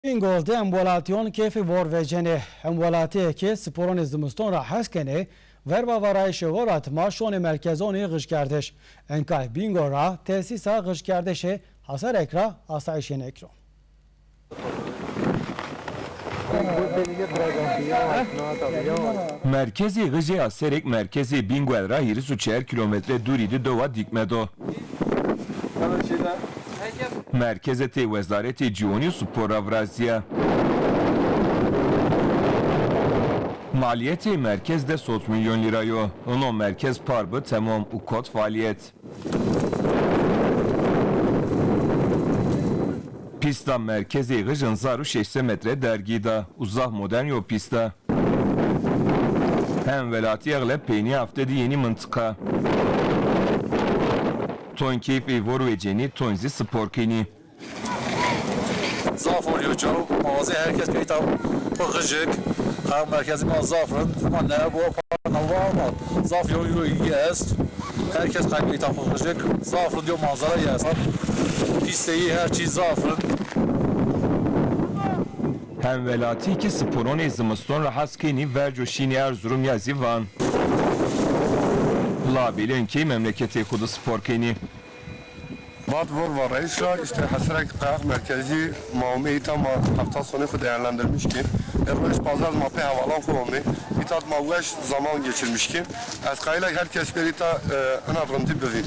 Bingöl em welatiyên kêfê vorvecenê em welatiyekê sporên zimiston ra heskene verba varayişê welat maşonê merkezonê gişkerdeş. Enkay Bingöl ra tesîsa gişkerdeşê Hasarek ra asayişê nekiro. Merkezi Gıcı Aserek merkezi Bingöl ra 24 kilometre durî dova dikmedo. Merkezeti Wezareti Cihonî Spora Vrazya. Maliyeti merkezde 30 milyon lirayo. Onun merkez parbı tamam ukot faaliyet. Pista merkezi Gıcın zaru 80 metre dergida. Uzah modern yo pista. Hem velati aglep peyni haftedi yeni mıntıka. Ton keyfi vorveceni tonzi spor kini. Zafır yoçav, mağazı herkes peytav pıkıcık. Kar merkezi mal zafırın, ama ne bu panavva ama zaf yolu yes. Herkes kay peytav pıkıcık. Zafır diyor manzara yes. Pisteyi her şey zafırın. Hem velati iki sporon ezimizton rahaskeni vercoşini Erzurum yazivan. Labelin ki memleketi kudu spor keni. Vat vorvarayış ra işte Hasarek Kayak Merkezi maumeyi tam hafta sonu değerlendirmiş ki Erbaş pazar mape havalan kullandı. İtat mavgaş zaman geçirmiş ki Eskayla herkes bir ita ana rıntı bir.